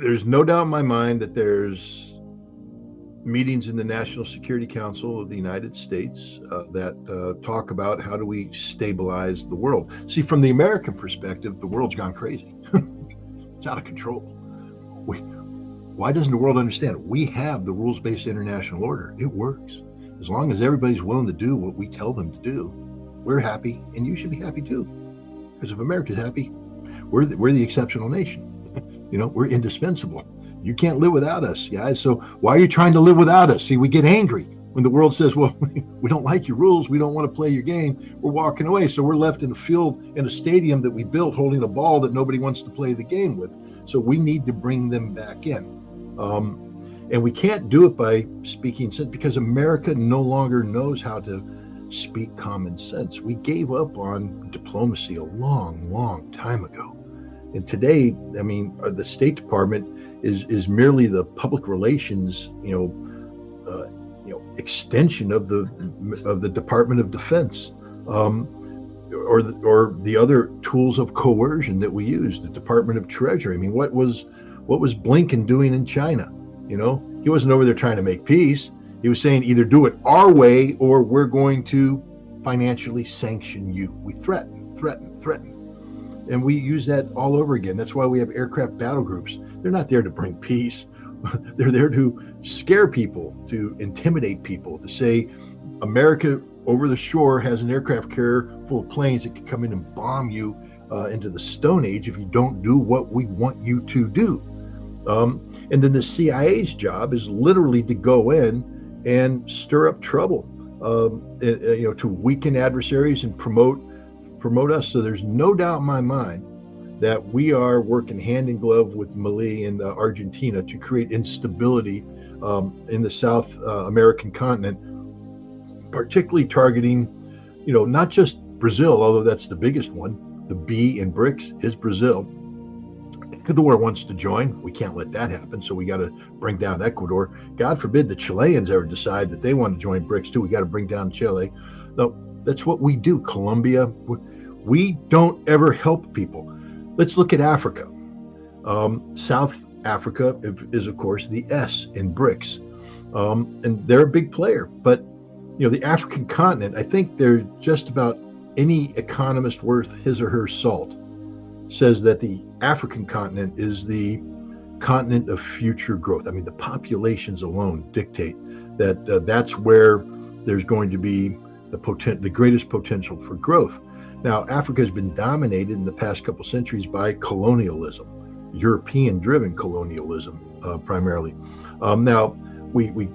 There's no doubt in my mind that there's meetings in the National Security Council of the United States that talk about how do we stabilize the world. See, from the American perspective, the world's gone crazy. It's out of control. Why doesn't the world understand? We have the rules-based international order. It works. As long as everybody's willing to do what we tell them to do, we're happy, and you should be happy too. Because if America's happy, we're the exceptional nation. We're indispensable. You can't live without us, guys. So why are you trying to live without us? See, we get angry when the world says, well, we don't like your rules. We don't want to play your game. We're walking away. So we're left in a field, in a stadium that we built, holding a ball that nobody wants to play the game with. So we need to bring them back in. And we can't do it by speaking sense, because America no longer knows how to speak common sense. We gave up on diplomacy a long, long time ago. And today, I mean, the State Department is merely the public relations, extension of the Department of Defense, or the other tools of coercion that we use. The Department of Treasury. I mean, what was Blinken doing in China? He wasn't over there trying to make peace. He was saying, either do it our way or we're going to financially sanction you. We threaten. And we use that all over again. That's why we have aircraft battle groups. They're not there to bring peace. They're there to scare people, to intimidate people, to say America over the shore has an aircraft carrier full of planes that can come in and bomb you into the Stone Age if you don't do what we want you to do. And then the CIA's job is literally to go in and stir up trouble, to weaken adversaries and promote us. So there's no doubt in my mind that we are working hand in glove with Mali and Argentina to create instability in the South American continent, particularly targeting, not just Brazil, although that's the biggest one. The B in BRICS is Brazil. Ecuador wants to join. We can't let that happen. So we got to bring down Ecuador. God forbid the Chileans ever decide that they want to join BRICS too. We got to bring down Chile. No, that's what we do. Colombia. We don't ever help people. Let's look at Africa. South Africa is, of course, the S in BRICS. And they're a big player. But, the African continent, I think they're just about any economist worth his or her salt says that the African continent is the continent of future growth. I mean, the populations alone dictate that that's where there's going to be the greatest potential for growth. Now, Africa has been dominated in the past couple centuries by colonialism, European-driven colonialism primarily. Now, we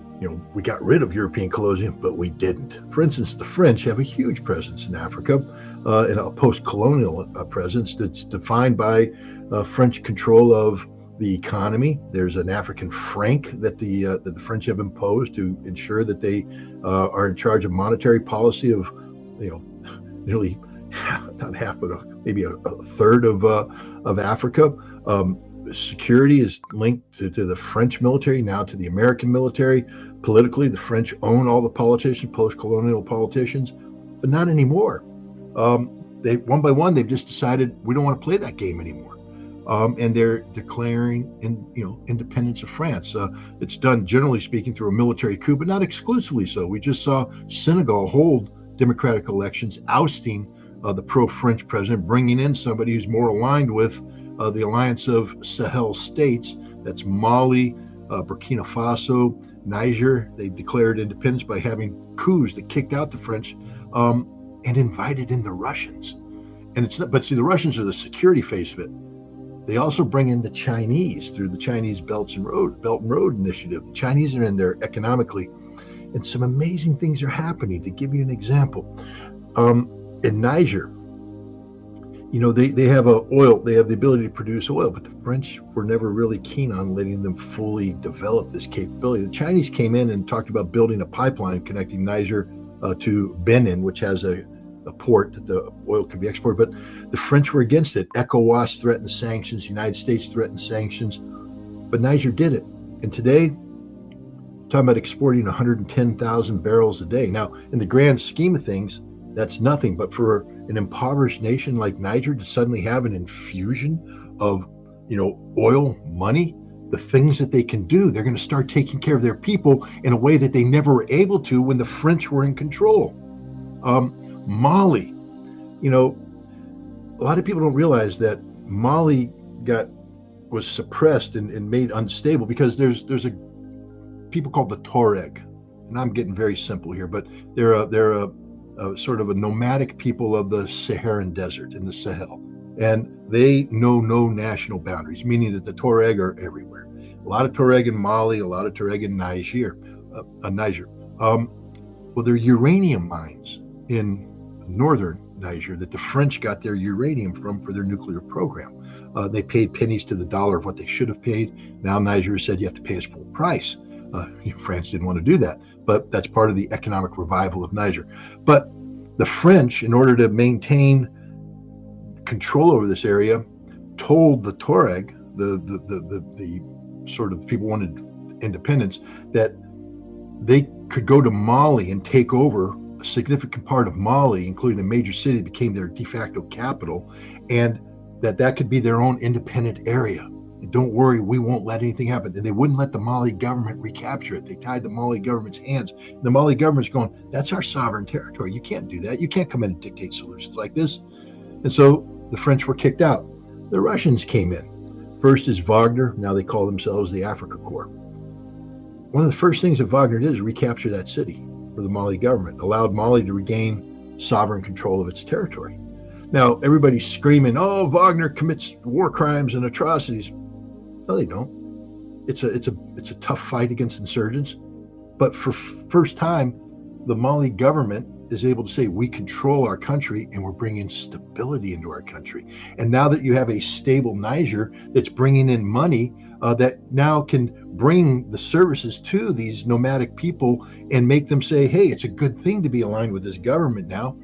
got rid of European colonialism, but we didn't. For instance, the French have a huge presence in Africa, in a post-colonial presence that's defined by French control of the economy. There's an African franc that the French have imposed to ensure that they are in charge of monetary policy of, nearly not half, but maybe a third of Africa. Security is linked to the French military, now to the American military. Politically, the French own all the politicians, post-colonial politicians, but not anymore. They one by one, they've just decided we don't want to play that game anymore, and they're declaring independence of France. It's done, generally speaking, through a military coup, but not exclusively so. We just saw Senegal hold democratic elections, ousting the pro-French president, bringing in somebody who's more aligned with the alliance of Sahel states. That's Mali, Burkina Faso, Niger. They declared independence by having coups that kicked out the French and invited in the Russians. And it's not, but see, the Russians are the security face of it. They also bring in the Chinese through the Chinese Belt and Road Initiative. The Chinese are in there economically, and some amazing things are happening. To give you an example, in Niger, they have oil. They have the ability to produce oil, but the French were never really keen on letting them fully develop this capability. The Chinese came in and talked about building a pipeline connecting Niger to Benin, which has a port that the oil could be exported. But the French were against it. ECOWAS threatened sanctions. The United States threatened sanctions. But Niger did it. And today, talking about exporting 110,000 barrels a day. Now, in the grand scheme of things, that's nothing. But for an impoverished nation like Niger to suddenly have an infusion of, oil money, the things that they can do. They're going to start taking care of their people in a way that they never were able to when the French were in control. Mali, you know, a lot of people don't realize that Mali was suppressed and made unstable because there's a people called the Tuareg, and I'm getting very simple here, but they're a sort of a nomadic people of the Saharan desert in the Sahel, and they know no national boundaries, meaning that the Tuareg are everywhere. A lot of Tuareg in Mali, a lot of Tuareg in Niger. Well, there are uranium mines in northern Niger that the French got their uranium from for their nuclear program. They paid pennies to the dollar of what they should have paid. Now Niger said you have to pay us full price. France didn't want to do that, but that's part of the economic revival of Niger. But the French, in order to maintain control over this area, told the Tuareg, the sort of people wanted independence, that they could go to Mali and take over a significant part of Mali, including a major city that became their de facto capital, and that could be their own independent area. And don't worry, we won't let anything happen. And they wouldn't let the Mali government recapture it. They tied the Mali government's hands. And the Mali government's going, that's our sovereign territory. You can't do that. You can't come in and dictate solutions like this. And so the French were kicked out. The Russians came in. First is Wagner. Now they call themselves the Africa Corps. One of the first things that Wagner did is recapture that city for the Mali government, allowed Mali to regain sovereign control of its territory. Now, everybody's screaming, oh, Wagner commits war crimes and atrocities. No, they don't. It's a tough fight against insurgents. But for first time, the Mali government is able to say, we control our country and we're bringing stability into our country. And now that you have a stable Niger that's bringing in money that now can bring the services to these nomadic people and make them say, hey, it's a good thing to be aligned with this government now,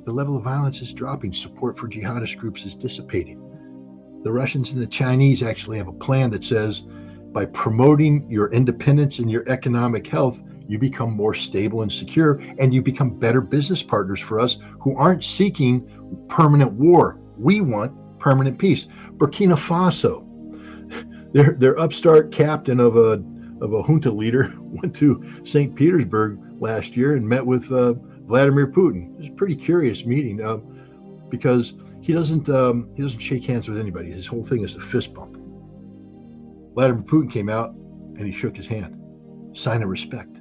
the level of violence is dropping. Support for jihadist groups is dissipating. The Russians and the Chinese actually have a plan that says, by promoting your independence and your economic health, you become more stable and secure, and you become better business partners for us who aren't seeking permanent war. We want permanent peace. Burkina Faso, their upstart captain of a junta leader went to St. Petersburg last year and met with Vladimir Putin. It was a pretty curious meeting because he doesn't shake hands with anybody. His whole thing is a fist bump. Vladimir Putin came out and he shook his hand, sign of respect.